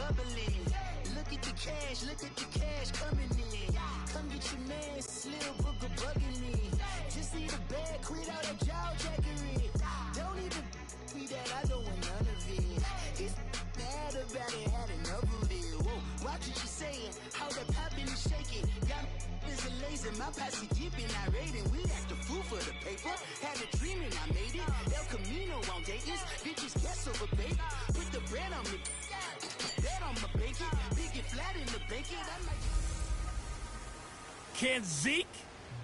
bubbly. Look at the cash coming in. Come get your man, Slim Booker bugging me. Just need a bag, quit all that jaw jackery. Don't even be that, I don't want none of it. It's bad about it, had enough of it. Whoa, watch what you saying, how that poppin' and shaking. Got is a laser, my posse dipping, I raiding. We act a fool for the paper. Had a dream and I made it. El Camino on Dayton's, bitches guess over baby. Put the bread on me, bet on my bacon. Big it flat in the bacon. I'm like. Can Zeke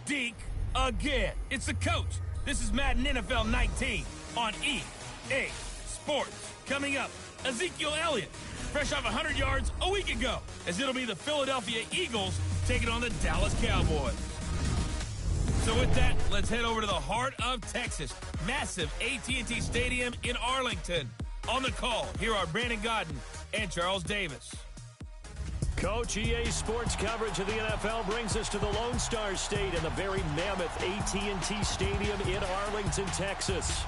deke again? It's the coach. This is Madden NFL 19 on EA Sports. Coming up, Ezekiel Elliott, fresh off 100 yards a week ago, as it'll be the Philadelphia Eagles taking on the Dallas Cowboys. So with that, let's head over to the heart of Texas. Massive AT&T Stadium in Arlington. On the call, here are Brandon Godden and Charles Davis. Coach, EA Sports coverage of the NFL brings us to the Lone Star State in the very mammoth AT&T Stadium in Arlington, Texas.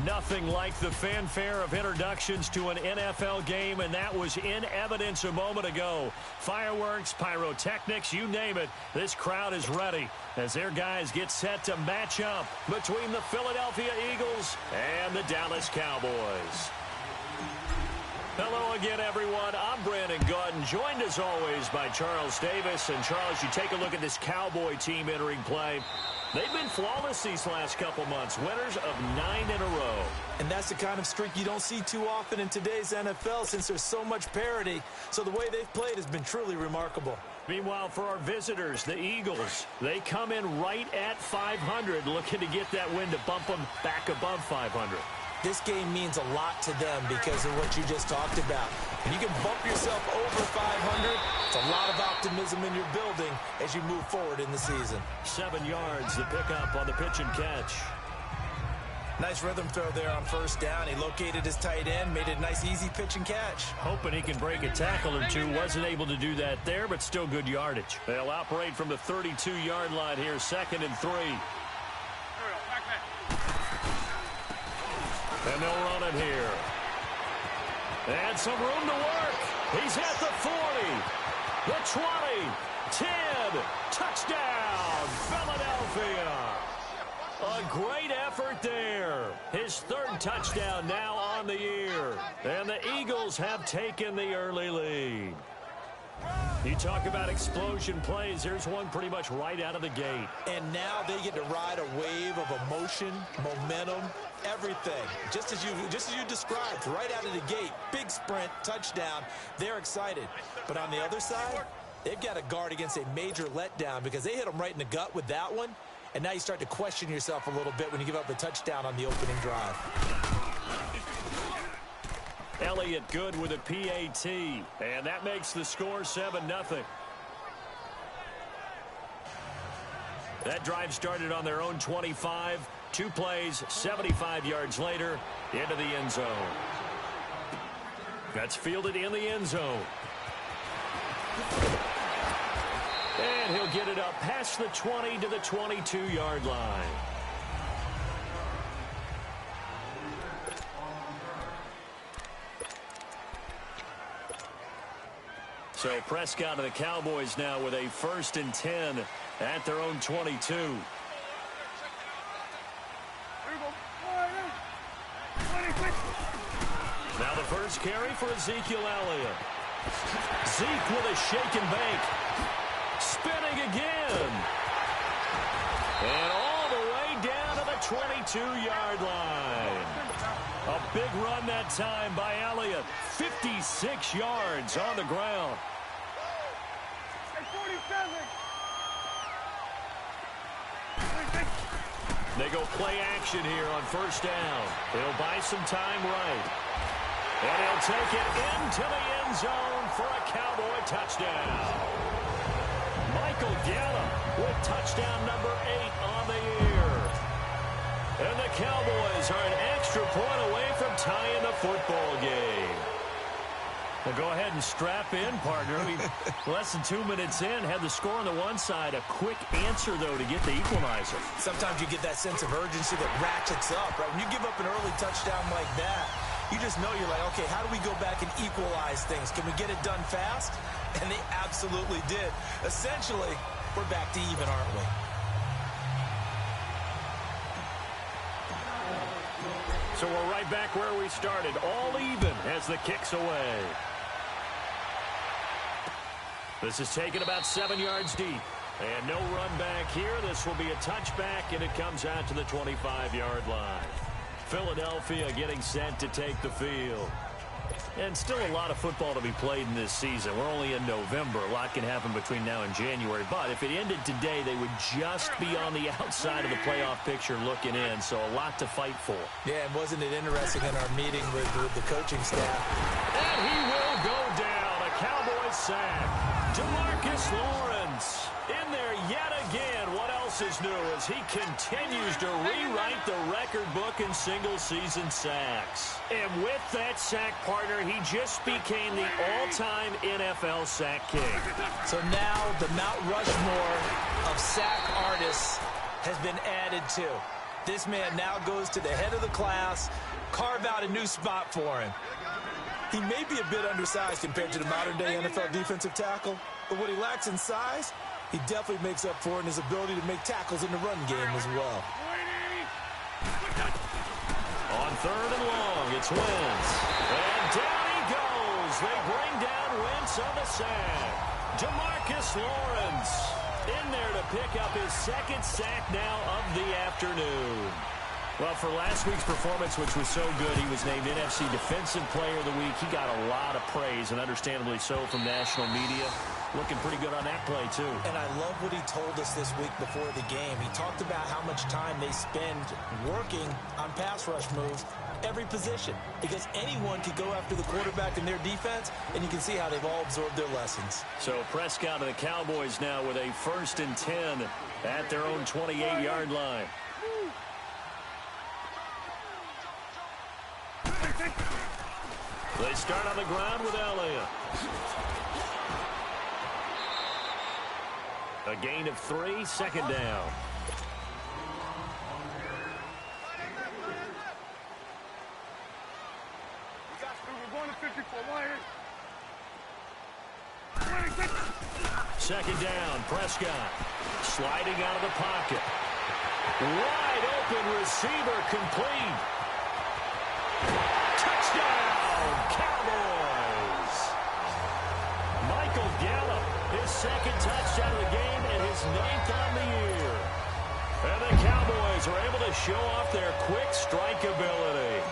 Nothing like the fanfare of introductions to an NFL game, and that was in evidence a moment ago. Fireworks, pyrotechnics, you name it, this crowd is ready as their guys get set to match up between the Philadelphia Eagles and the Dallas Cowboys. Hello again, everyone. I'm Brandon Godden, joined as always by Charles Davis. And Charles, you take a look at this Cowboy team entering play. They've been flawless these last couple months, winners of 9 in a row. And that's the kind of streak you don't see too often in today's NFL since there's so much parity. So the way they've played has been truly remarkable. Meanwhile, for our visitors, the Eagles, they come in right at 500, looking to get that win to bump them back above 500. This game means a lot to them because of what you just talked about. When you can bump yourself over 500, it's a lot of optimism in your building as you move forward in the season. 7 yards, the pickup on the pitch and catch. Nice rhythm throw there on first down. He located his tight end, made it a nice, easy pitch and catch. Hoping he can break a tackle or two. Wasn't able to do that there, but still good yardage. They'll operate from the 32-yard line here, 2nd and 3. And they'll run it here. And some room to work. He's at the 40, the 20, 10, touchdown, Philadelphia. A great effort there. His 3rd touchdown now on the year. And the Eagles have taken the early lead. You talk about explosion plays. Here's one pretty much right out of the gate. And now they get to ride a wave of emotion, momentum, everything. Just as you described, right out of the gate, big sprint, touchdown. They're excited. But on the other side, they've got to guard against a major letdown because they hit them right in the gut with that one. And now you start to question yourself a little bit when you give up the touchdown on the opening drive. Elliott good with a PAT, and that makes the score 7-0. That drive started on their own 25. 2 plays, 75 yards later, into the end zone. That's fielded in the end zone. And he'll get it up past the 20 to the 22-yard line. So Prescott and the Cowboys now with a 1st and 10 at their own 22. Now the first carry for Ezekiel Elliott. Zeke with a shake and bake. Spinning again. And all the way down to the 22-yard line. A big run that time by Elliott. 56 yards on the ground. They go play action here on first down. He'll buy some time right. And he'll take it into the end zone for a Cowboy touchdown. Michael Gallup with touchdown number 8 on the year. And the Cowboys are an extra point away from tying the football game. Well, go ahead and strap in, partner. Less than 2 minutes in, had the score on the one side. A quick answer, though, to get the equalizer. Sometimes you get that sense of urgency that ratchets up, right? When you give up an early touchdown like that, you just know you're like, okay, how do we go back and equalize things? Can we get it done fast? And they absolutely did. Essentially, we're back to even, aren't we? So we're right back where we started, all even as the kick's away. This is taken about 7 yards deep. And no run back here. This will be a touchback, and it comes out to the 25-yard line. Philadelphia getting set to take the field. And still a lot of football to be played in this season. We're only in November. A lot can happen between now and January. But if it ended today, they would just be on the outside of the playoff picture looking in. So a lot to fight for. Yeah, and wasn't it interesting in our meeting with the coaching staff? And he will go down. A Cowboys sack. DeMarcus Lawrence in there yet again. What else is new as he continues to rewrite the record book in single-season sacks. And with that sack partner, he just became the all-time NFL sack king. So now the Mount Rushmore of sack artists has been added to. This man now goes to the head of the class. Carve out a new spot for him. He may be a bit undersized compared to the modern-day NFL defensive tackle, but what he lacks in size, he definitely makes up for in his ability to make tackles in the run game as well. On 3rd and long, it's Wentz. And down he goes. They bring down Wentz on the sack. DeMarcus Lawrence in there to pick up his second sack now of the afternoon. Well, for last week's performance, which was so good, he was named NFC Defensive Player of the Week. He got a lot of praise, and understandably so, from national media. Looking pretty good on that play, too. And I love what he told us this week before the game. He talked about how much time they spend working on pass rush moves, every position. Because anyone could go after the quarterback in their defense, and you can see how they've all absorbed their lessons. So Prescott and the Cowboys now with a 1st and 10 at their own 28-yard line. They start on the ground with Elliott. A gain of 3, 2nd down. Second down, Prescott sliding out of the pocket. Wide open receiver, complete. Touchdown, Cowboys! Michael Gallup, his 2nd touchdown of the game and his 9th on the year. And the Cowboys are able to show off their quick strike ability.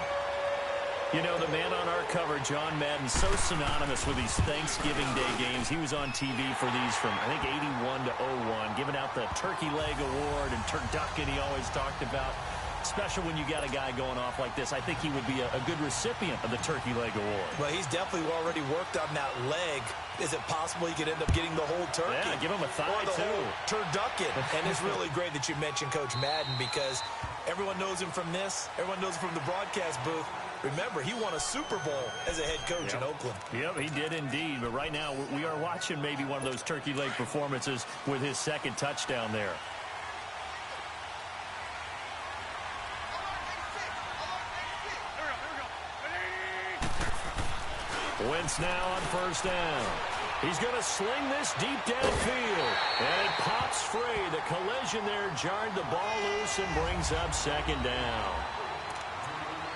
You know, the man on our cover, John Madden, so synonymous with these Thanksgiving Day games. He was on TV for these from, I think, 81 to 01, giving out the Turkey Leg Award and turducken he always talked about. Special when you got a guy going off like this. I think he would be a good recipient of the Turkey Leg Award. Well, he's definitely already worked on that leg. Is it possible he could end up getting the whole turkey? Yeah, give him a thigh, or the too. whole turducken. And it's really great that you mentioned Coach Madden because everyone knows him from this. Everyone knows him from the broadcast booth. Remember, he won a Super Bowl as a head coach in Oakland. Yep, he did indeed. But right now, we are watching maybe one of those turkey leg performances with his 2nd touchdown there. Wentz now on 1st down. He's going to sling this deep downfield. And it pops free. The collision there jarred the ball loose and brings up 2nd down.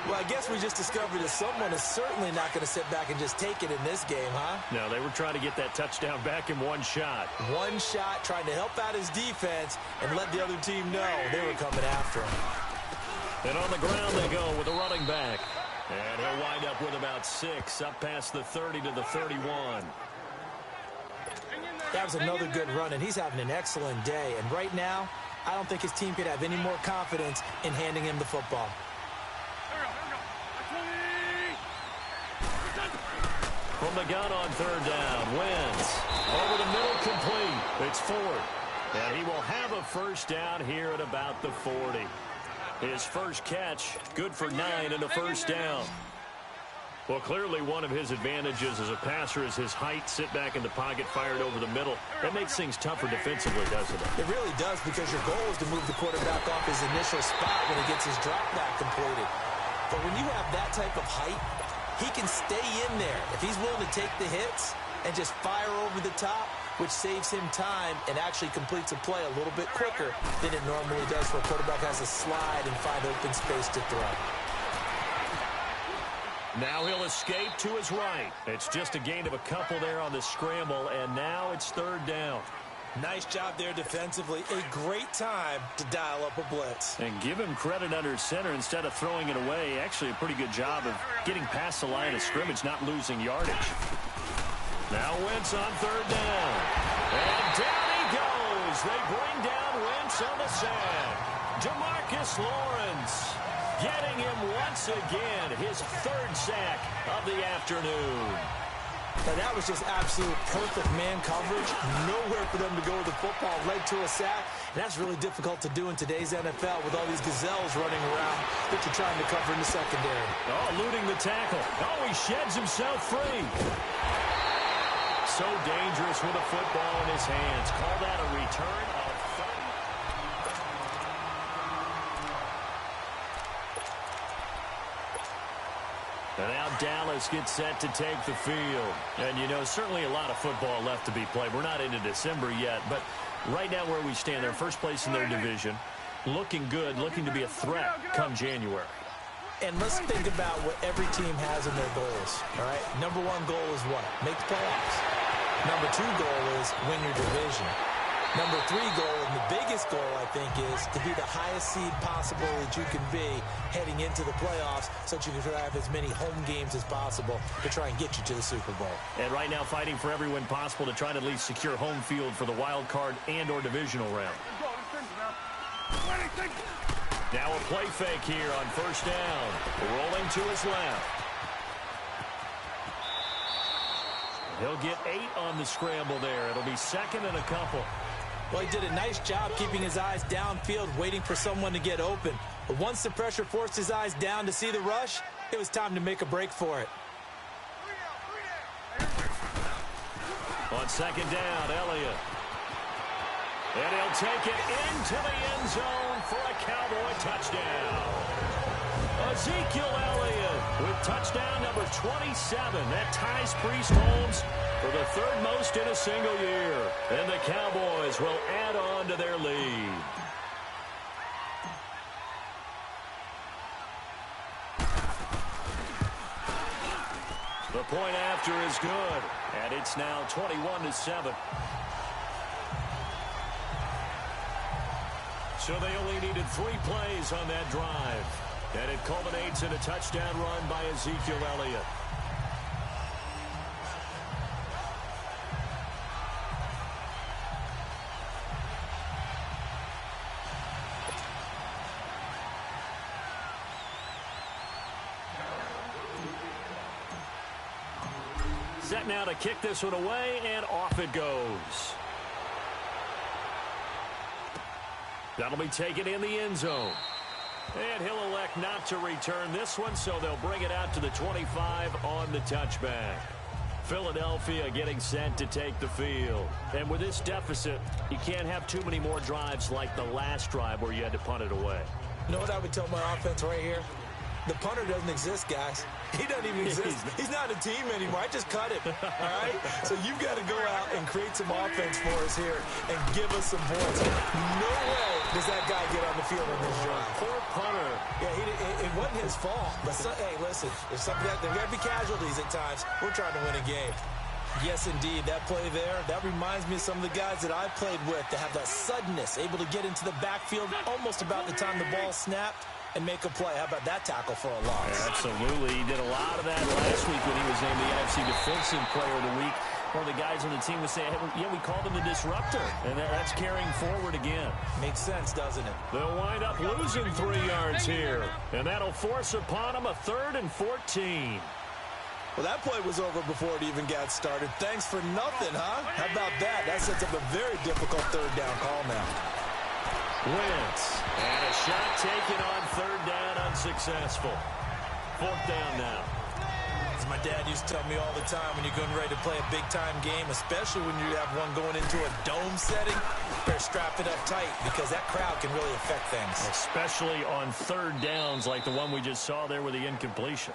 Well, I guess we just discovered that someone is certainly not going to sit back and just take it in this game, huh? No, they were trying to get that touchdown back in one shot. One shot, trying to help out his defense and let the other team know they were coming after him. And on the ground they go with a running back. And he'll wind up with about 6, up past the 30 to the 31. That was another good run, and he's having an excellent day. And right now, I don't think his team could have any more confidence in handing him the football. From the gun on 3rd down, Wentz over the middle, complete. It's 4th. And he will have a 1st down here at about the 40. His first catch, good for 9 and a 1st down. Well, clearly one of his advantages as a passer is his height. Sit back in the pocket, fired over the middle. That makes things tougher defensively, doesn't it? It really does, because your goal is to move the quarterback off his initial spot when he gets his drop back completed. But when you have that type of height, he can stay in there. If he's willing to take the hits and just fire over the top, which saves him time and actually completes a play a little bit quicker than it normally does for a quarterback has to slide and find open space to throw. Now he'll escape to his right. It's just a gain of a couple there on the scramble, and now it's third down. Nice job there defensively. A great time to dial up a blitz. And give him credit under center instead of throwing it away. Actually a pretty good job of getting past the line of scrimmage, not losing yardage. Now Wentz on third down. And down he goes. They bring down Wentz on the sack. Demarcus Lawrence getting him once again. His third sack of the afternoon. Now that was just absolute perfect man coverage. Nowhere for them to go with the football. Led to a sack. And that's really difficult to do in today's NFL with all these gazelles running around that you're trying to cover in the secondary. Oh, eluding the tackle. Oh, he sheds himself free. So dangerous with a football in his hands. Call that a return of 30. And now Dallas gets set to take the field. And, you know, certainly a lot of football left to be played. We're not into December yet, but right now where we stand, they're first place in their division. Looking good, looking to be a threat come January. And let's think about what every team has in their goals, all right? Number one goal is what? Make the playoffs. Number two goal is win your division. Number three goal, and the biggest goal, I think, is to be the highest seed possible that you can be heading into the playoffs so that you can have as many home games as possible to try and get you to the Super Bowl. And right now fighting for every win possible to try to at least secure home field for the wild card and or divisional round. Now a play fake here on first down. Rolling to his left. He'll get 8 on the scramble there. It'll be second and a couple. Well, he did a nice job keeping his eyes downfield, waiting for someone to get open. But once the pressure forced his eyes down to see the rush, it was time to make a break for it. On second down, Elliott. And he'll take it into the end zone for a Cowboy touchdown. Ezekiel Elliott with touchdown number 27. That ties Priest Holmes for the third most in a single year. And the Cowboys will add on to their lead. The point after is good. And it's now 21-7. So they only needed 3 plays on that drive. And it culminates in a touchdown run by Ezekiel Elliott. Set now to kick this one away, and off it goes. That'll be taken in the end zone. And he'll elect not to return this one, so they'll bring it out to the 25 on the touchback. Philadelphia getting set to take the field. And with this deficit, you can't have too many more drives like the last drive where you had to punt it away. You know what I would tell my offense right here? The punter doesn't exist, guys. He doesn't even exist. He's not a team anymore. I just cut him, all right? So you've got to go out and create some offense for us here and give us some points. No way does that guy get on the field in this drive. Poor punter. Yeah, it wasn't his fault. But, hey, listen, there's got to be casualties at times. We're trying to win a game. Yes, indeed. That play there, that reminds me of some of the guys that I played with to have that suddenness, able to get into the backfield almost about the time the ball snapped and make a play. How about that tackle for a loss? Yeah, absolutely. He did a lot of that last week when he was named the NFC Defensive Player of the Week. One of the guys on the team was saying, hey, yeah, we called him the disruptor. And that's carrying forward again. Makes sense, doesn't it? They'll wind up losing 3 yards here. And that'll force upon him a 3rd and 14. Well, that play was over before it even got started. Thanks for nothing, huh? How about that? That sets up a very difficult 3rd down call now. Wentz. And a shot taken on 3rd down, unsuccessful. 4th down now. My dad used to tell me all the time, when you're getting ready to play a big-time game, especially when you have one going into a dome setting, better strap it up tight because that crowd can really affect things. Especially on third downs like the one we just saw there with the incompletion.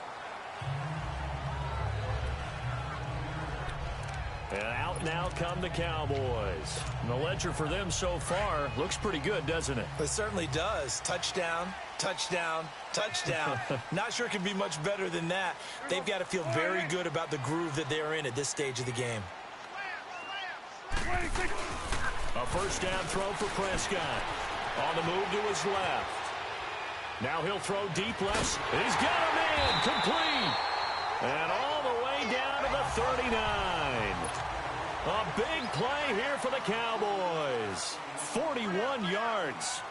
And out now come the Cowboys. And the ledger for them so far looks pretty good, doesn't it? It certainly does. Touchdown, touchdown, touchdown. Not sure it can be much better than that. They've got to feel very good about the groove that they're in at this stage of the game. A first down throw for Prescott. On the move to his left. Now he'll throw deep left. He's got a man complete. And all the way down to the 39. A big play here for the Cowboys. 41 yards.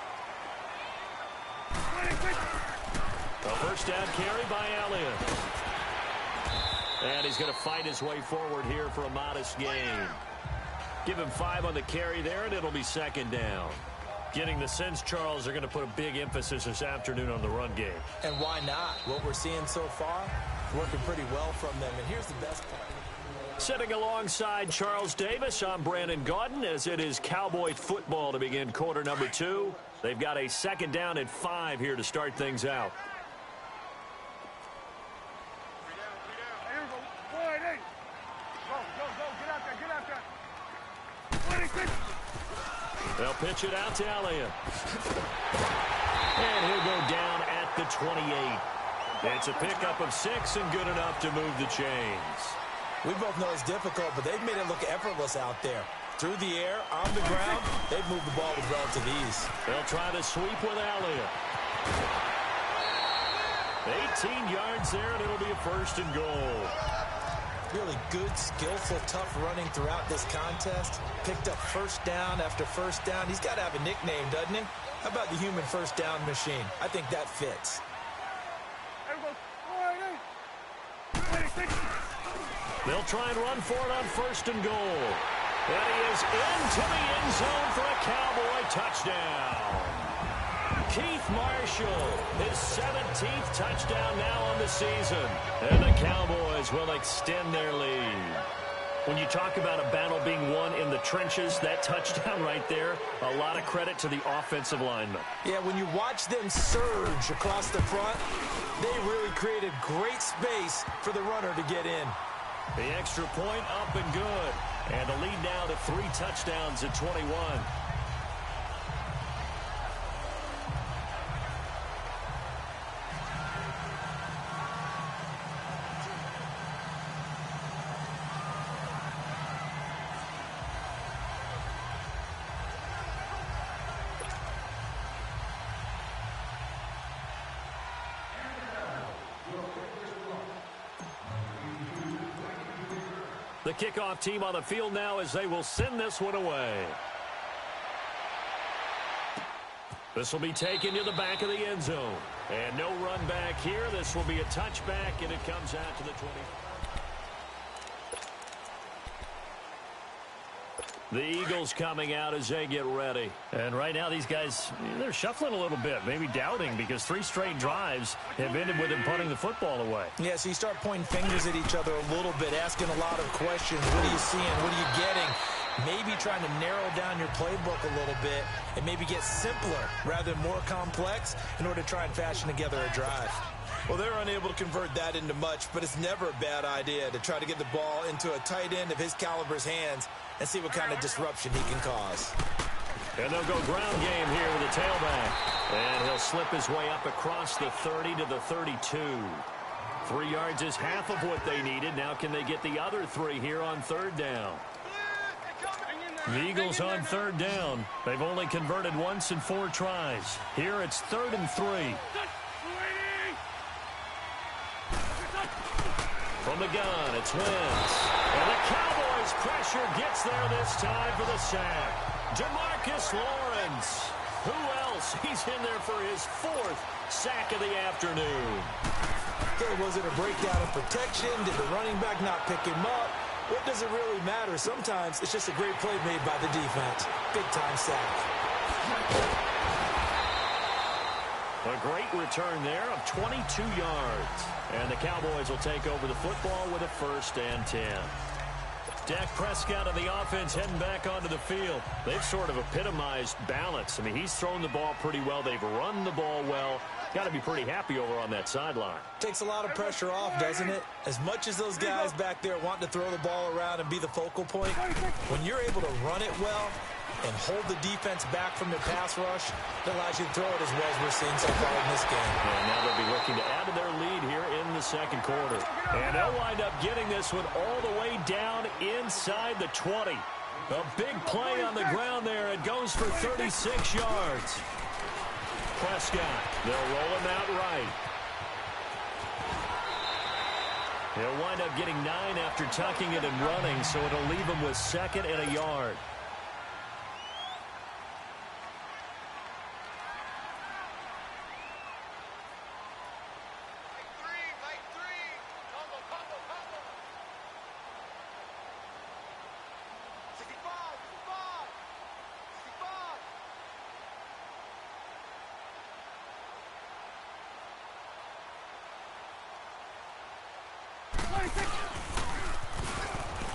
A first down carry by Elliott. And he's going to fight his way forward here for a modest gain. Give him 5 on the carry there, and it'll be second down. Getting the sense, Charles, they're going to put a big emphasis this afternoon on the run game. And why not? What we're seeing so far, working pretty well from them. And here's the best part. Sitting alongside Charles Davis, I'm Brandon Gaudin, as it is Cowboy football to begin quarter number 2. They've got a second down at 5 here to start things out. They'll pitch it out to Elliott. And he'll go down at the 28. It's a pickup of 6 and good enough to move the chains. We both know it's difficult, but they've made it look effortless out there. Through the air, on the ground, they've moved the ball with relative ease. They'll try to sweep with Elliott. 18 yards there, and it'll be a first and goal. Really good, skillful, tough running throughout this contest. Picked up first down after first down. He's got to have a nickname, doesn't he? How about the human first down machine? I think that fits. They'll try and run for it on first and goal. And he is into the end zone for a Cowboy touchdown. Keith Marshall, his 17th touchdown now on the season. And the Cowboys will extend their lead. When you talk about a battle being won in the trenches, that touchdown right there, a lot of credit to the offensive linemen. Yeah, when you watch them surge across the front, they really created great space for the runner to get in. The extra point up and good. And the lead now to 3 touchdowns at 21. The kickoff team on the field now as they will send this one away. This will be taken to the back of the end zone. And no run back here. This will be a touchback, and it comes out to the 20. The Eagles coming out as they get ready. And right now these guys, they're shuffling a little bit, maybe doubting, because 3 straight drives have ended with them punting the football away. Yeah, so you start pointing fingers at each other a little bit, asking a lot of questions. What are you seeing? What are you getting? Maybe trying to narrow down your playbook a little bit and maybe get simpler rather than more complex in order to try and fashion together a drive. Well, they're unable to convert that into much, but it's never a bad idea to try to get the ball into a tight end of his caliber's hands and see what kind of disruption he can cause. And they'll go ground game here with the tailback. And he'll slip his way up across the 30 to the 32. 3 yards is half of what they needed. Now can they get the other 3 here on third down? The Eagles on third down. They've only converted once in 4 tries. Here it's 3rd and 3. From the gun, it's Wentz. And the Cowboys pressure gets there this time for the sack. DeMarcus Lawrence. Who else? He's in there for his 4th sack of the afternoon. Was it a breakdown of protection? Did the running back not pick him up? What does it really matter? Sometimes it's just a great play made by the defense. Big-time sack. A great return there of 22 yards. And the Cowboys will take over the football with a 1st and 10. Dak Prescott of the offense heading back onto the field. They've sort of epitomized balance. I mean, he's thrown the ball pretty well. They've run the ball well. Got to be pretty happy over on that sideline. Takes a lot of pressure off, doesn't it? As much as those guys back there want to throw the ball around and be the focal point, when you're able to run it well and hold the defense back from the pass rush, that allows you to throw it as well as we're seeing so far in this game. And now they'll be looking to add to their lead here in the 2nd quarter. And they'll wind up getting this one all the way down inside the 20. A big play on the ground there. It goes for 36 yards. Prescott, they'll roll him out right. He'll wind up getting 9 after tucking it and running, so it'll leave him with 2nd and a yard.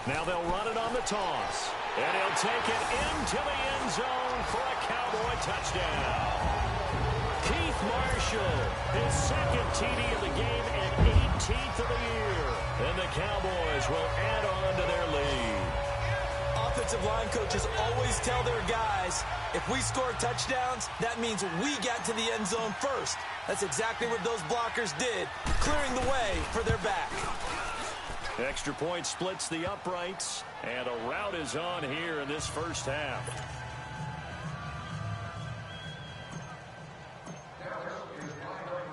Now they'll run it on the toss. And he'll take it into the end zone for a Cowboy touchdown. Keith Marshall, his 2nd TD of the game and 18th of the year. And the Cowboys will add on to their lead. Offensive line coaches always tell their guys, if we score touchdowns, that means we got to the end zone first. That's exactly what those blockers did, clearing the way for their back. Extra point splits the uprights, and a rout is on here in this 1st half.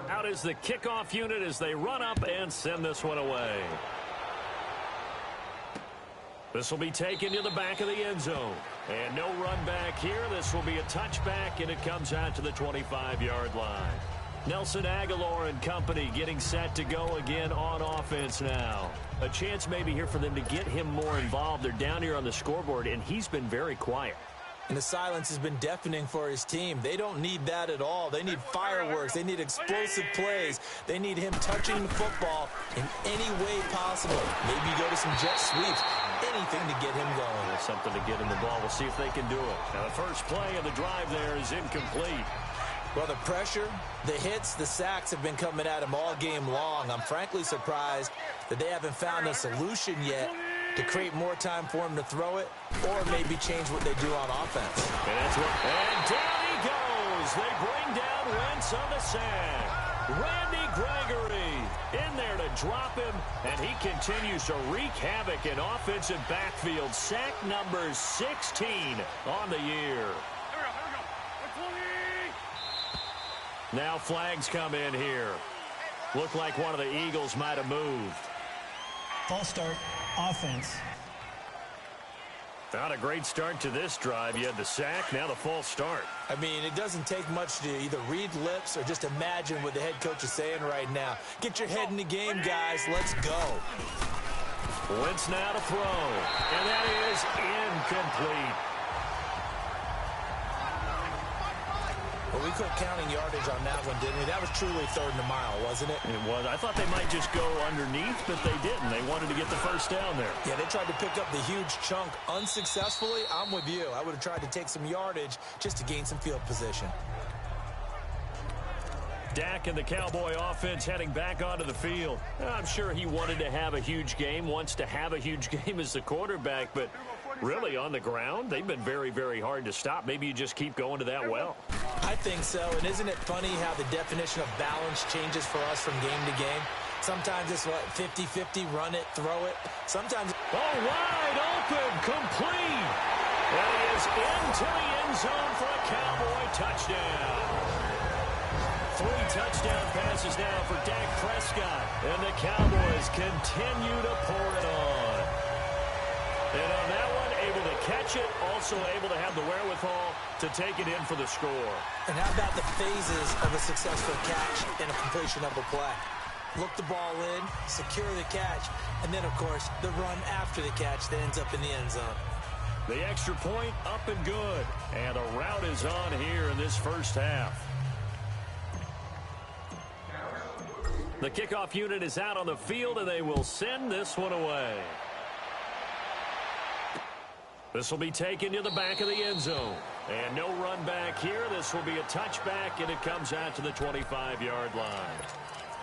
Out is the kickoff unit as they run up and send this one away. This will be taken to the back of the end zone. And no run back here. This will be a touchback, and it comes out to the 25-yard line. Nelson Aguilar and company getting set to go again on offense now. A chance maybe here for them to get him more involved. They're down here on the scoreboard, and he's been very quiet. And the silence has been deafening for his team. They don't need that at all. They need fireworks. They need explosive plays. They need him touching the football in any way possible. Maybe you go to some jet sweeps. Anything to get him going. There's something to get him the ball. We'll see if they can do it. Now, the first play of the drive there is incomplete. Well, the pressure, the hits, the sacks have been coming at him all game long. I'm frankly surprised that they haven't found a solution yet to create more time for him to throw it or maybe change what they do on offense. And down he goes. They bring down Wentz on the sack. Randy Gregory in there to drop him, and he continues to wreak havoc in offensive backfield. Sack number 16 on the year. Now flags come in here. Look like one of the Eagles might have moved. False start, offense. Not a great start to this drive. You had the sack, now the false start. I mean, it doesn't take much to either read lips or just imagine what the head coach is saying right now. Get your head in the game, guys. Let's go. Wentz now to throw, and that is incomplete. Well, we quit counting yardage on that one, didn't we? That was truly 3rd and a mile, wasn't it? It was. I thought they might just go underneath, but they didn't. They wanted to get the first down there. Yeah, they tried to pick up the huge chunk unsuccessfully. I'm with you. I would have tried to take some yardage just to gain some field position. Dak and the Cowboy offense heading back onto the field. I'm sure he wanted to have a huge game, wants to have a huge game as the quarterback, but really on the ground, they've been very, very hard to stop. Maybe you just keep going to that well. I think so, and isn't it funny how the definition of balance changes for us from game to game? Sometimes it's what, 50-50, run it, throw it. Sometimes... Oh, wide open, complete. And he is into the end zone for a Cowboy touchdown. 3 touchdown passes now for Dak Prescott. And the Cowboys continue to pour it on. And on that one, able to catch it, also able to have the wherewithal to take it in for the score. And how about the phases of a successful catch and a completion of a play? Look the ball in, secure the catch, and then, of course, the run after the catch that ends up in the end zone. The extra point up and good. And a rout is on here in this first half. The kickoff unit is out on the field, and they will send this one away. This will be taken to the back of the end zone. And no run back here. This will be a touchback, and it comes out to the 25-yard line.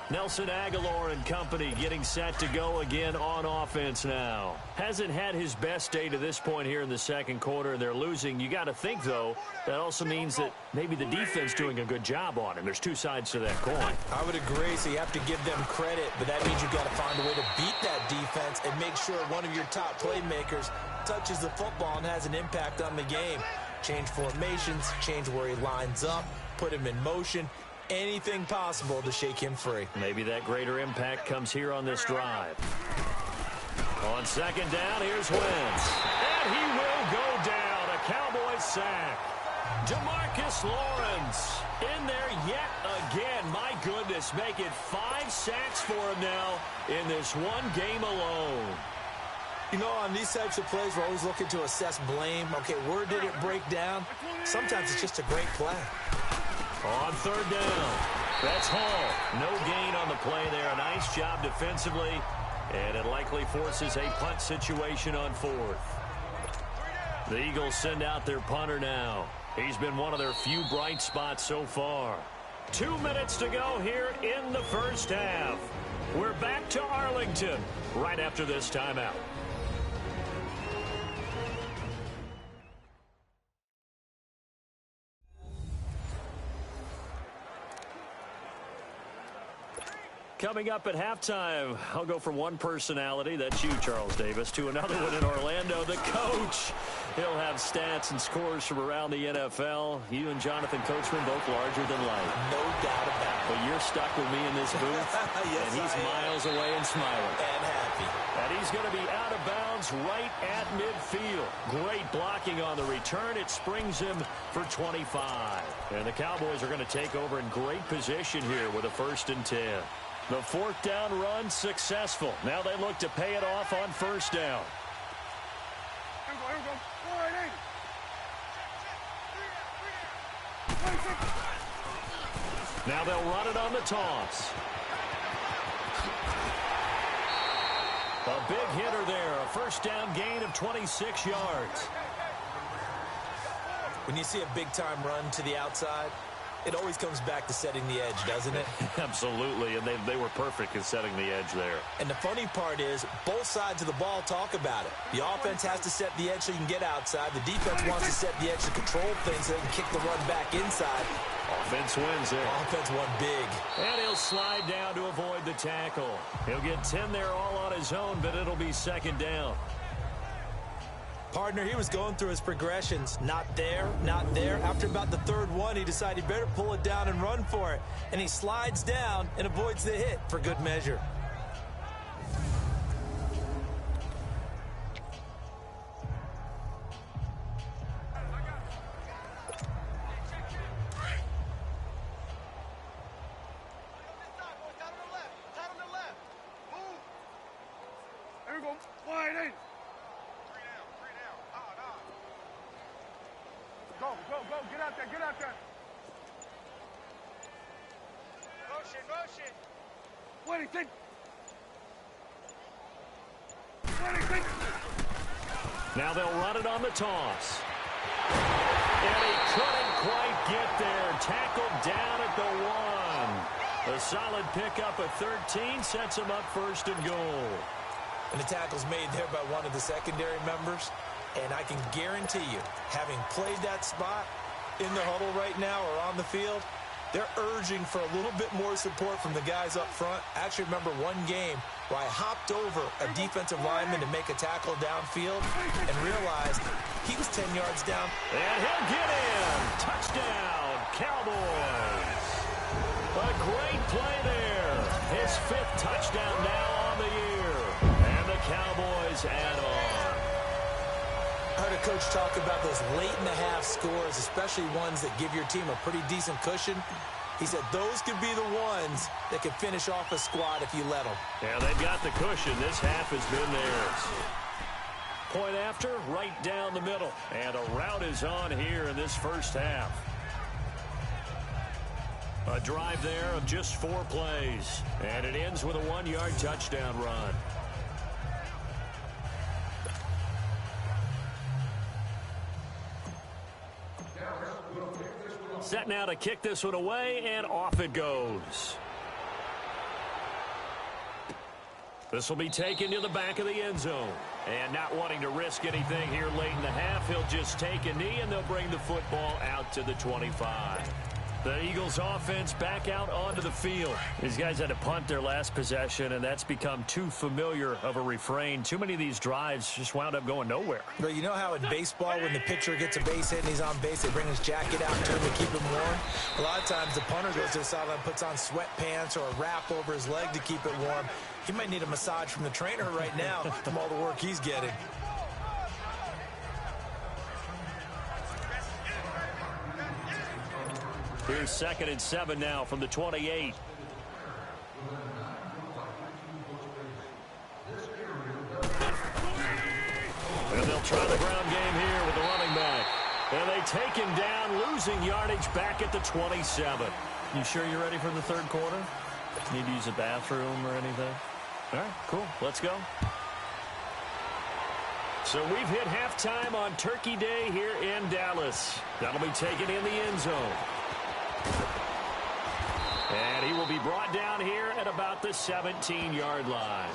Nelson Aguilar and company getting set to go again on offense now. Hasn't had his best day to this point here in the second quarter, and they're losing. You got to think, though, that also means that maybe the defense doing a good job on him. There's two sides to that coin. I would agree, so you have to give them credit, but that means you've got to find a way to beat that defense and make sure one of your top playmakers touches the football and has an impact on the game. Change formations, change where he lines up, put him in motion. Anything possible to shake him free. Maybe that greater impact comes here on this drive. On second down, here's Wentz. And he will go down. A Cowboys sack. DeMarcus Lawrence in there yet again. My goodness, make it 5 sacks for him now in this one game alone. You know, on these types of plays, we're always looking to assess blame. Okay, where did it break down? Sometimes it's just a great play. On third down, that's Hall. No gain on the play there. A nice job defensively, and it likely forces a punt situation on fourth. The Eagles send out their punter now. He's been one of their few bright spots so far. 2 minutes to go here in the first half. We're back to Arlington right after this timeout. Coming up at halftime, I'll go from one personality, that's you, Charles Davis, to another one in Orlando, the coach. He'll have stats and scores from around the NFL. You and Jonathan Coachman both larger than life. No doubt about it. But you're stuck with me in this booth, yes, and he's miles away and smiling. And happy. And he's going to be out of bounds right at midfield. Great blocking on the return. It springs him for 25. And the Cowboys are going to take over in great position here with a 1st and 10. The 4th down run successful. Now they look to pay it off on 1st down. Now they'll run it on the toss. A big hitter there. A 1st down gain of 26 yards. When you see a big-time run to the outside, it always comes back to setting the edge, doesn't it? Absolutely, and they were perfect in setting the edge there. And the funny part is, both sides of the ball talk about it. The offense has to set the edge so you can get outside. The defense wants to set the edge to control things so they can kick the run back inside. Offense wins there. Offense won big. And he'll slide down to avoid the tackle. He'll get 10 there all on his own, but it'll be 2nd down. Partner, he was going through his progressions. Not there, not there. After about the 3rd one, he decided he better pull it down and run for it. And he slides down and avoids the hit for good measure. There we go. Wide in. Go, go, go. Get out there, get out there. Motion, motion. Wellington. Wellington. Now they'll run it on the toss. And he couldn't quite get there. Tackled down at the 1. A solid pickup of 13 sets him up 1st and goal. And the tackle's made there by one of the secondary members. And I can guarantee you, having played that spot in the huddle right now or on the field, they're urging for a little bit more support from the guys up front. I actually remember one game where I hopped over a defensive lineman to make a tackle downfield and realized he was 10 yards down. And he'll get in. Touchdown, Cowboys. A great play there. His 5th touchdown now on the year. And the Cowboys add on. I heard a coach talk about those late-in-the-half scores, especially ones that give your team a pretty decent cushion. He said those could be the ones that can finish off a squad if you let them. Yeah, they've got the cushion. This half has been theirs. Point after, right down the middle. And a rout is on here in this first half. A drive there of just 4 plays. And it ends with a 1-yard touchdown run. Set now to kick this one away, and off it goes. This will be taken to the back of the end zone. And not wanting to risk anything here late in the half, he'll just take a knee, and they'll bring the football out to the 25. The Eagles offense back out onto the field. These guys had to punt their last possession, and that's become too familiar of a refrain. Too many of these drives just wound up going nowhere. But you know how in baseball, when the pitcher gets a base hit and he's on base, they bring his jacket out to him to keep him warm? A lot of times the punter goes to the sideline, puts on sweatpants or a wrap over his leg to keep it warm. He might need a massage from the trainer right now from all the work he's getting. Here's 2nd and 7 now from the 28. And they'll try the ground game here with the running back. And they take him down, losing yardage back at the 27. You sure you're ready for the third quarter? Need to use a bathroom or anything? All right, cool. Let's go. So we've hit halftime on Turkey Day here in Dallas. That'll be taken in the end zone. And he will be brought down here at about the 17-yard line.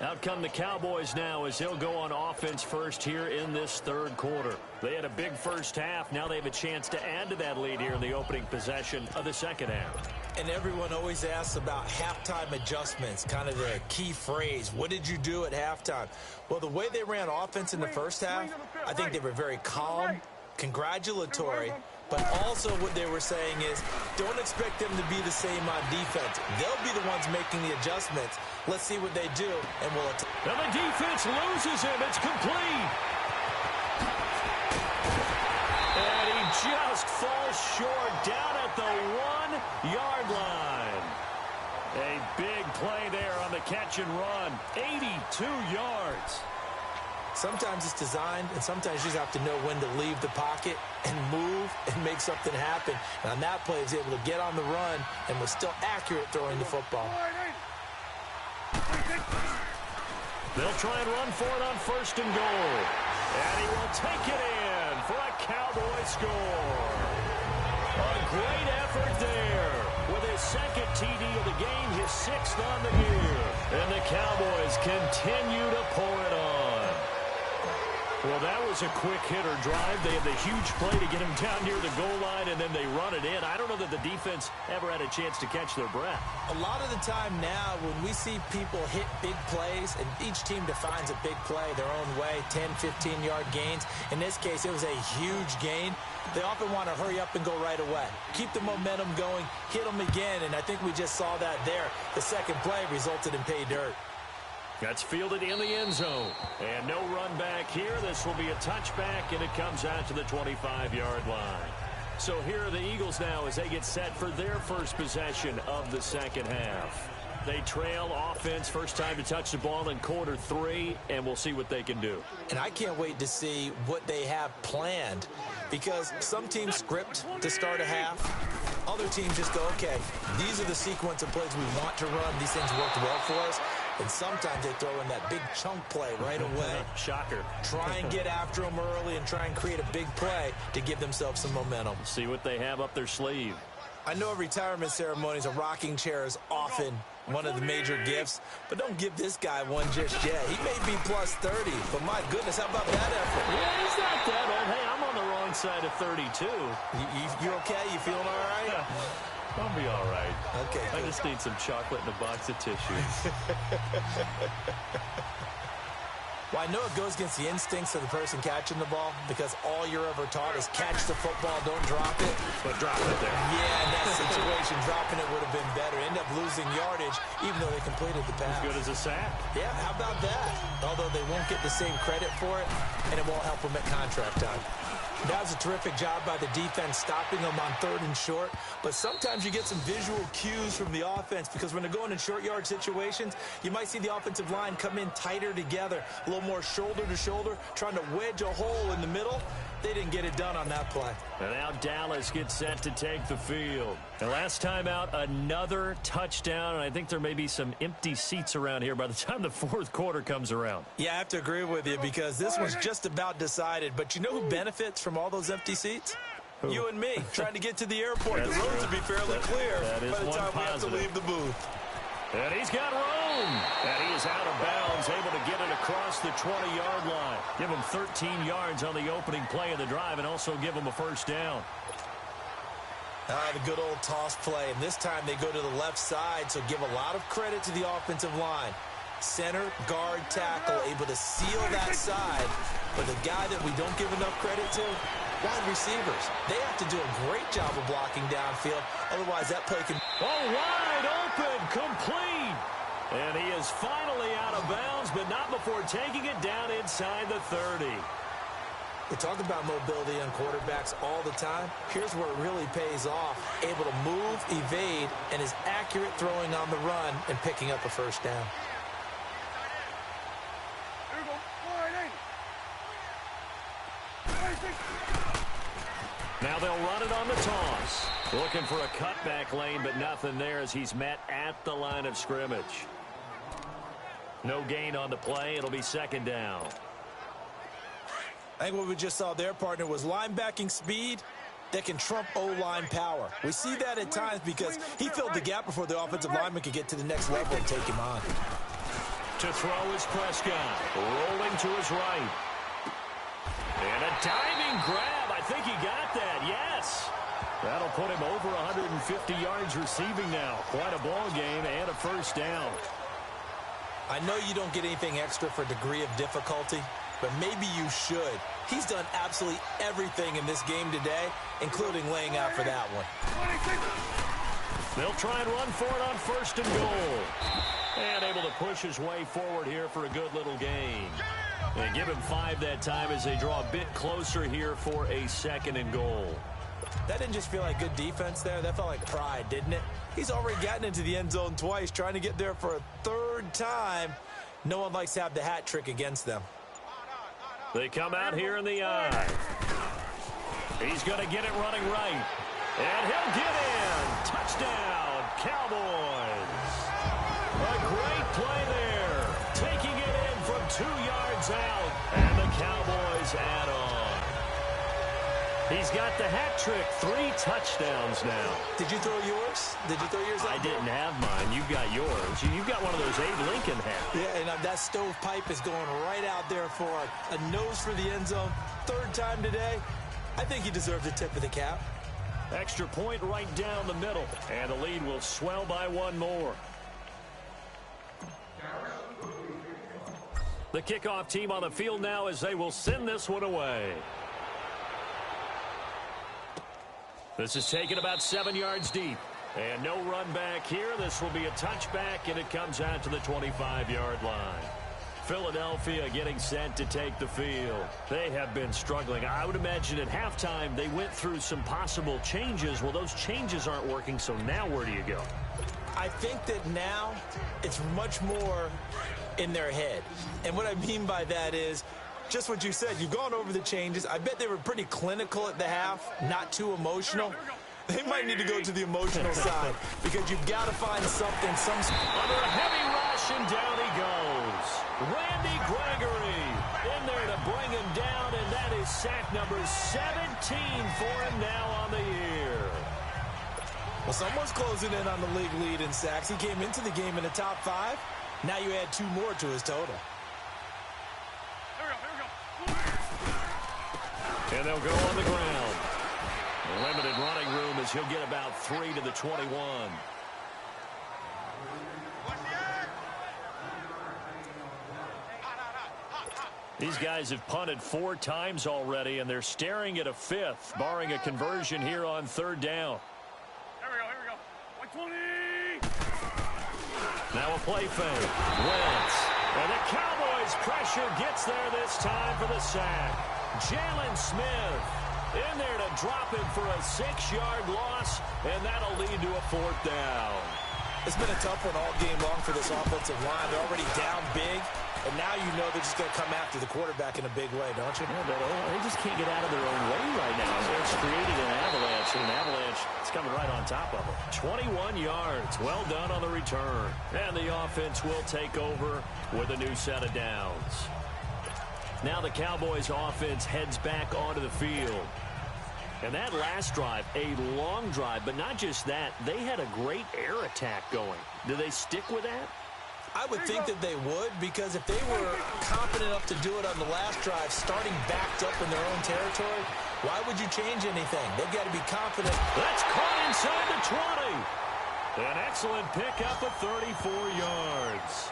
Out come the Cowboys now as they'll go on offense first here in this third quarter. They had a big first half. Now they have a chance to add to that lead here in the opening possession of the second half. And everyone always asks about halftime adjustments, kind of the key phrase. What did you do at halftime? Well, the way they ran offense in the first half, I think they were very calm, congratulatory, but also what they were saying is don't expect them to be the same on defense. They'll be the ones making the adjustments. Let's see what they do, and we'll attack. And the defense loses him. It's complete. And he just falls short down at the 1-yard line. A big play there on the catch and run. 82 yards. Sometimes it's designed, and sometimes you just have to know when to leave the pocket and move and make something happen. And on that play, he was able to get on the run and was still accurate throwing the football. They'll try and run for it on 1st and goal. And he will take it in for a Cowboy score. A great effort there with his 2nd TD of the game, his 6th on the year. And the Cowboys continue to pour it on. Well, that was a quick hitter drive. They had the huge play to get him down near the goal line, and then they run it in. I don't know that the defense ever had a chance to catch their breath. A lot of the time now when we see people hit big plays, and each team defines a big play their own way, 10, 15-yard gains. In this case, it was a huge gain. They often want to hurry up and go right away. Keep the momentum going, hit them again, and I think we just saw that there. The second play resulted in pay dirt. That's fielded in the end zone. And no run back here. This will be a touchback, and it comes out to the 25-yard line. So here are the Eagles now as they get set for their first possession of the second half. They trail offense, first time to touch the ball in quarter 3, and we'll see what they can do. And I can't wait to see what they have planned, because some teams script to start a half. Other teams just go, okay, these are the sequence of plays we want to run. These things worked well for us. And sometimes they throw in that big chunk play right away. Shocker. Try and get after them early and try and create a big play to give themselves some momentum. See what they have up their sleeve. I know at retirement ceremonies, a rocking chair is often one of the major gifts, but don't give this guy one just yet. He may be plus 30, but my goodness, how about that effort? Yeah, he's not that old. Hey, I'm on the wrong side of 32. You okay? You feeling all right? I'll be all right. Okay. I just need some chocolate and a box of tissues. Well, I know it goes against the instincts of the person catching the ball, because all you're ever taught is catch the football, don't drop it. But drop it there. Yeah, in that situation, dropping it would have been better. End up losing yardage, even though they completed the pass. As good as a sack. Yeah, how about that? Although they won't get the same credit for it, and it won't help them at contract time. That was a terrific job by the defense stopping them on 3rd and short. But sometimes you get some visual cues from the offense because when they're going in short yard situations, you might see the offensive line come in tighter together, a little more shoulder to shoulder, trying to wedge a hole in the middle. They didn't get it done on that play. And now Dallas gets set to take the field. And last time out, another touchdown, and I think there may be some empty seats around here by the time the 4th quarter comes around. Yeah, I have to agree with you because this one's just about decided. But you know who benefits from all those empty seats? Who? You and me, trying to get to the airport. The roads will be fairly clear by the time we have to leave the booth. And he's got room. And he is out of bounds, able to get it across the 20-yard line. Give him 13 yards on the opening play of the drive and also give him a first down. The good old toss play. And this time they go to the left side, so give a lot of credit to the offensive line. Center, guard, tackle, able to seal that side. But the guy that we don't give enough credit to, wide receivers. They have to do a great job of blocking downfield. Otherwise, that play can... Oh, wide open, complete. And he is finally out of bounds, but not before taking it down inside the 30. We talk about mobility on quarterbacks all the time. Here's where it really pays off. Able to move, evade, and is accurate throwing on the run and picking up a first down. Now they'll run it on the toss. Looking for a cutback lane, but nothing there as he's met at the line of scrimmage. No gain on the play. It'll be 2nd down. I think what we just saw there, partner, was linebacking speed that can trump O-line power. We see that at times because he filled the gap before the offensive lineman could get to the next level and take him on. To throw is Prescott. Rolling to his right. And a diving grab. I think he got that. Yes. That'll put him over 150 yards receiving now. Quite a ball game and a first down. I know you don't get anything extra for degree of difficulty, but maybe you should. He's done absolutely everything in this game today, including laying out for that one. They'll try and run for it on 1st and goal. And able to push his way forward here for a good little gain. And give him 5 that time as they draw a bit closer here for a 2nd and goal. That didn't just feel like good defense there. That felt like pride, didn't it? He's already gotten into the end zone twice, trying to get there for a 3rd time. No one likes to have the hat trick against them. They come out here in the eye. He's going to get it running right. And he'll get in. Touchdown, Cowboys. A great play there. Taking it in from 2 yards out. And the Cowboys add on. He's got the hat trick. 3 touchdowns now. Did you throw yours? Did you throw yours out? I didn't have mine. You've got yours. You've got one of those Abe Lincoln hats. Yeah, and that stovepipe is going right out there for a nose for the end zone. 3rd time today. I think he deserves a tip of the cap. Extra point right down the middle. And the lead will swell by 1 more. The kickoff team on the field now as they will send this one away. This is taken about 7 yards deep. And no run back here. This will be a touchback, and it comes out to the 25-yard line. Philadelphia getting set to take the field. They have been struggling. I would imagine at halftime they went through some possible changes. Well, those changes aren't working, so now where do you go? I think that now it's much more in their head. And what I mean by that is just what you said. You've gone over the changes. I bet they were pretty clinical at the half, not too emotional. They might need to go to the emotional side because you've got to find something. Under a heavy rush, and down he goes. Randy Gregory in there to bring him down, and that is sack number 17 for him now on the year. Well, someone's closing in on the league lead in sacks. He came into the game in the top 5. Now you add 2 more to his total. And they'll go on the ground. Limited running room as he'll get about 3 to the 21. These guys have punted 4 times already, and they're staring at a 5th, barring a conversion here on 3rd down. Here we go. 120. Now a play fake. Wentz. And the Cowboys pressure gets there this time for the sack. Jalen Smith In there to drop him for a 6-yard loss, and that'll lead to a 4th down. It's been a tough one all game long for this offensive line. They're already down big, and now you know they're just going to come after the quarterback in a big way, don't you? Yeah, but they just can't get out of their own way right now. So it's created an avalanche, and an avalanche is coming right on top of them. 21 yards. Well done on the return. And the offense will take over with a new set of downs. Now the Cowboys offense heads back onto the field. And that last drive, a long drive, but not just that, they had a great air attack going. Do they stick with that? I would think that they would, because if they were confident enough to do it on the last drive, starting backed up in their own territory, why would you change anything? They've got to be confident. That's caught inside the 20. An excellent pickup of 34 yards.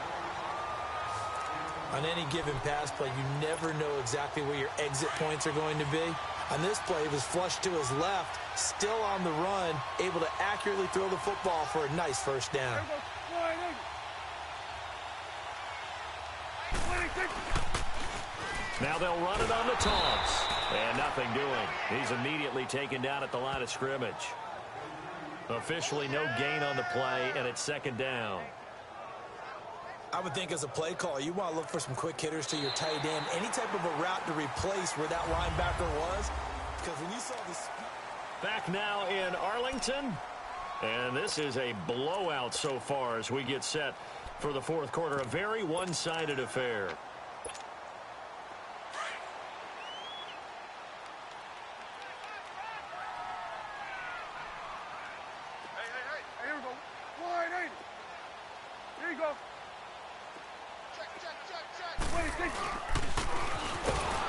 On any given pass play, you never know exactly where your exit points are going to be. On this play, he was flushed to his left, still on the run, able to accurately throw the football for a nice first down. Now they'll run it on the toss. And nothing doing. He's immediately taken down at the line of scrimmage. Officially no gain on the play, and it's 2nd down. I would think as a play caller, you want to look for some quick hitters to your tight end. Any type of a route to replace where that linebacker was. Because when you saw this... Back now in Arlington. And this is a blowout so far as we get set for the 4th quarter. A very one-sided affair. Hey, here we go. 180. Here you go.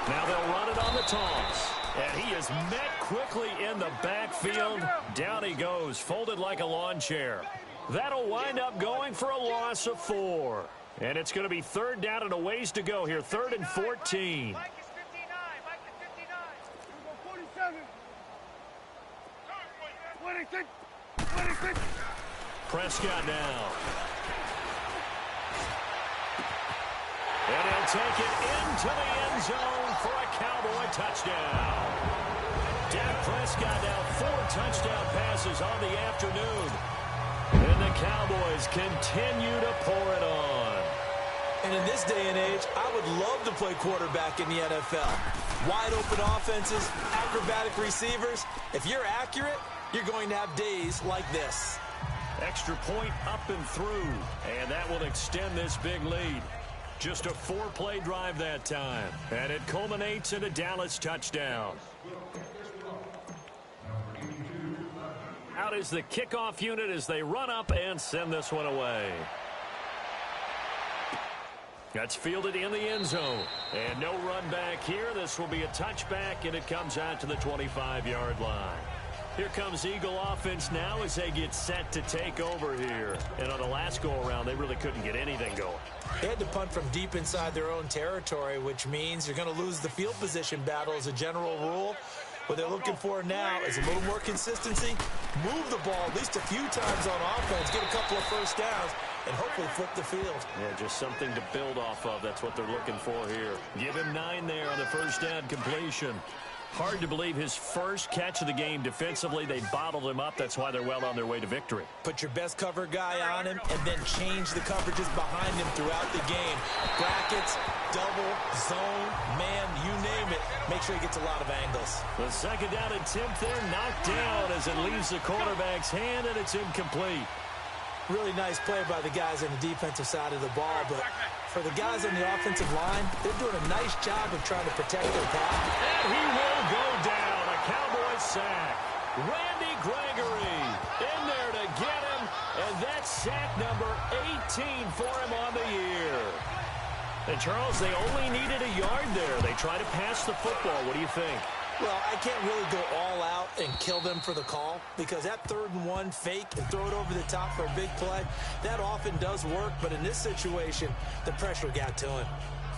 Now they'll run it on the toss. And he is met quickly in the backfield. Down he goes, folded like a lawn chair. That'll wind up going for a loss of 4. And it's going to be 3rd down and a ways to go here. 3rd and 14. Mike is 59. Mike is 59. Here we go, 47. 26. 26. Prescott now. And he'll take it into the end zone for a Cowboy touchdown. Dak Prescott now 4 touchdown passes on the afternoon. And the Cowboys continue to pour it on. And in this day and age, I would love to play quarterback in the NFL. Wide open offenses, acrobatic receivers. If you're accurate, you're going to have days like this. Extra point up and through. And that will extend this big lead. Just a 4-play drive that time. And it culminates in a Dallas touchdown. Out is the kickoff unit as they run up and send this one away. That's fielded in the end zone. And no run back here. This will be a touchback, and it comes out to the 25-yard line. Here comes Eagle offense now as they get set to take over here. And on the last go-around, they really couldn't get anything going. They had to punt from deep inside their own territory, which means you're going to lose the field position battle as a general rule. What they're looking for now is a little more consistency, move the ball at least a few times on offense, get a couple of first downs, and hopefully flip the field. Yeah, just something to build off of. That's what they're looking for here. Give him 9 there on the first down completion. Hard to believe his first catch of the game defensively. They bottled him up. That's why they're well on their way to victory. Put your best cover guy on him and then change the coverages behind him throughout the game. Brackets, double, zone, man, you name it. Make sure he gets a lot of angles. The 2nd down attempt there knocked down as it leaves the quarterback's hand, and it's incomplete. Really nice play by the guys on the defensive side of the ball, but for the guys on the offensive line, they're doing a nice job of trying to protect their path. And he will go down. A Cowboy sack. Randy Gregory in there to get him, and that's sack number 18 for him on the year. And, Charles, they only needed a yard there. They try to pass the football. What do you think? Well, I can't really go all out and kill them for the call because that 3rd and 1 fake and throw it over the top for a big play, that often does work. But in this situation, the pressure got to him.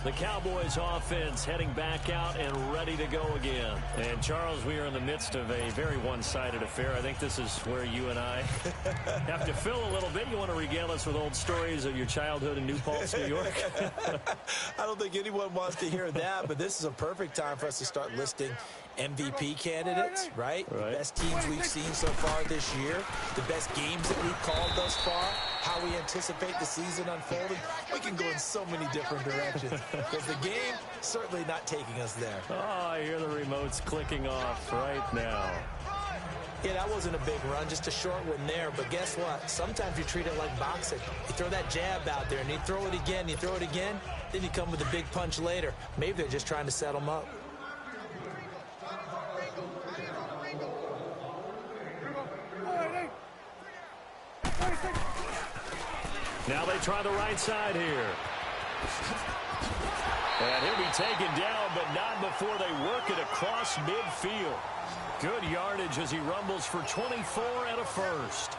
The Cowboys offense heading back out and ready to go again. And, Charles, we are in the midst of a very one-sided affair. I think this is where you and I have to fill a little bit. You want to regale us with old stories of your childhood in New Paltz, New York? I don't think anyone wants to hear that, but this is a perfect time for us to start listing MVP candidates, right? The best teams we've seen so far this year, the best games that we've called thus far, how we anticipate the season unfolding. We can go in so many different directions because the game certainly not taking us there. Oh, I hear the remotes clicking off right now. Yeah, that wasn't a big run, just a short one there. But guess what? Sometimes you treat it like boxing. You throw that jab out there, and you throw it again, then you come with a big punch later. Maybe they're just trying to set them up. Now they try the right side here. And he'll be taken down, but not before they work it across midfield. Good yardage as he rumbles for 24 and a first.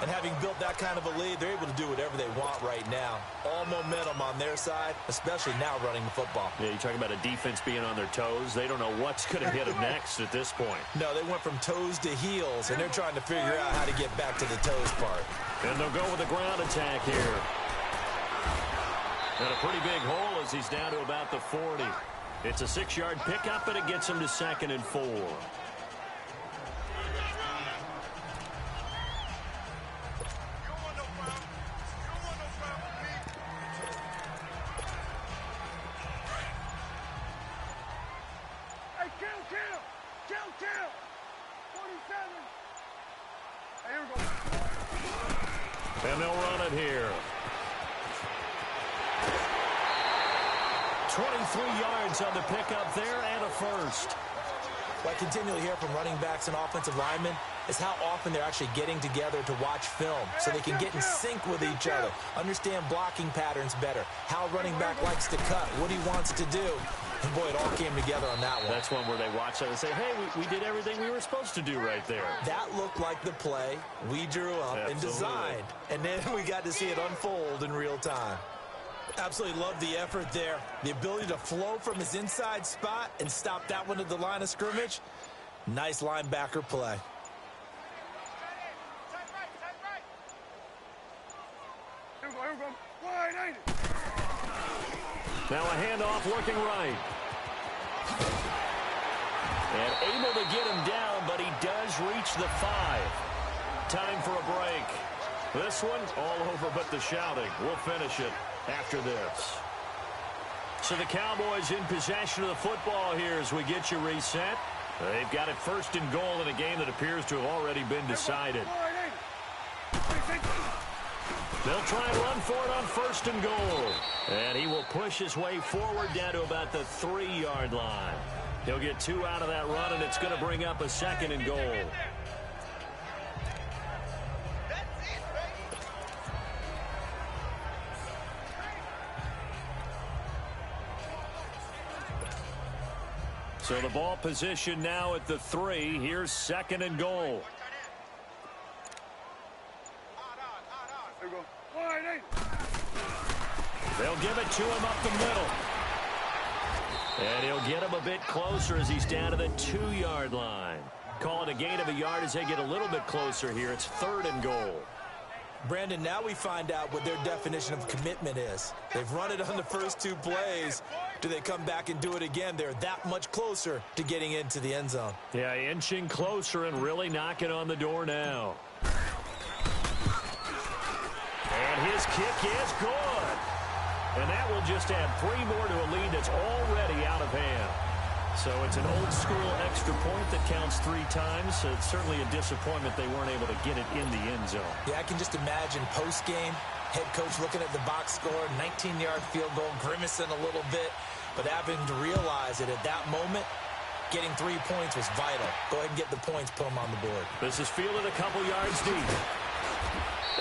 And having built that kind of a lead, they're able to do whatever they want right now. All momentum on their side, especially now running the football. Yeah, you're talking about a defense being on their toes. They don't know what's going to hit them next at this point. No, they went from toes to heels, and they're trying to figure out how to get back to the toes part. And they'll go with a ground attack here. And a pretty big hole as he's down to about the 40. It's a 6-yard pickup, and it gets him to 2nd and 4. Kill! 47! Hey, here we go. And they'll run it here. 23 yards on the pickup there and a first. What I continually hear from running backs and offensive linemen is how often they're actually getting together to watch film so they can get in sync with each other, understand blocking patterns better, how a running back likes to cut, what he wants to do. And, boy, it all came together on that one. That's one where they watch that and say, hey, we did everything we were supposed to do right there. That looked like the play we drew up and designed. And then we got to see it unfold in real time. Absolutely love the effort there. The ability to flow from his inside spot and stop that one at the line of scrimmage. Nice linebacker play. Here we go. Wide, ain't it? Now a handoff looking right. And able to get him down, but he does reach the 5. Time for a break. This one all over but the shouting. We'll finish it after this. So the Cowboys in possession of the football here as we get you reset. They've got it 1st and goal in a game that appears to have already been decided. They'll try and run for it on 1st and goal. And he will push his way forward down to about the 3-yard line. He'll get 2 out of that run, and it's going to bring up a 2nd and goal. So the ball position now at the 3. Here's 2nd and goal. Here we go. Wide, ain't it? They'll give it to him up the middle. And he'll get him a bit closer as he's down to the 2-yard line. Call it a gain of a yard as they get a little bit closer here. It's 3rd and goal. Brandon, now we find out what their definition of commitment is. They've run it on the first 2 plays. Do they come back and do it again? They're that much closer to getting into the end zone. Yeah, inching closer and really knocking on the door now. And his kick is good. And that will just add 3 more to a lead that's already out of hand. So it's an old-school extra point that counts 3 times. So it's certainly a disappointment they weren't able to get it in the end zone. Yeah, I can just imagine post-game, head coach looking at the box score, 19-yard field goal, grimacing a little bit, but having to realize that at that moment, getting 3 points was vital. Go ahead and get the points, put them on the board. This is fielded a couple yards deep.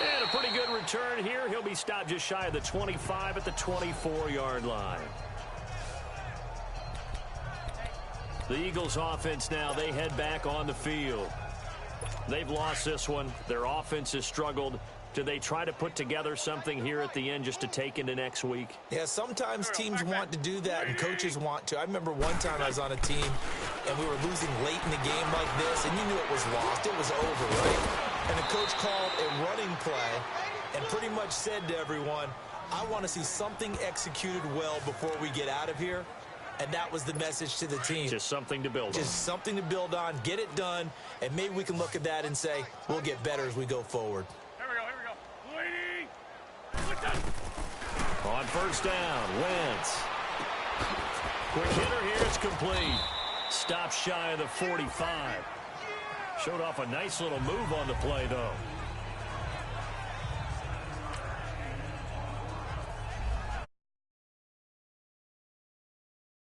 And a pretty good return here. He'll be stopped just shy of the 25 at the 24-yard line. The Eagles offense now, they head back on the field. They've lost this one. Their offense has struggled. Do they try to put together something here at the end just to take into next week? Yeah, sometimes teams want to do that and coaches want to. I remember one time I was on a team and we were losing late in the game like this and you knew it was lost. It was over, right? And the coach called a running play and pretty much said to everyone, I want to see something executed well before we get out of here. And that was the message to the team. Just something to build on. Just something to build on, get it done, and maybe we can look at that and say, we'll get better as we go forward. Here we go. On first down, Wentz. Quick hitter here, it's complete. Stop shy of the 45. Showed off a nice little move on the play, though.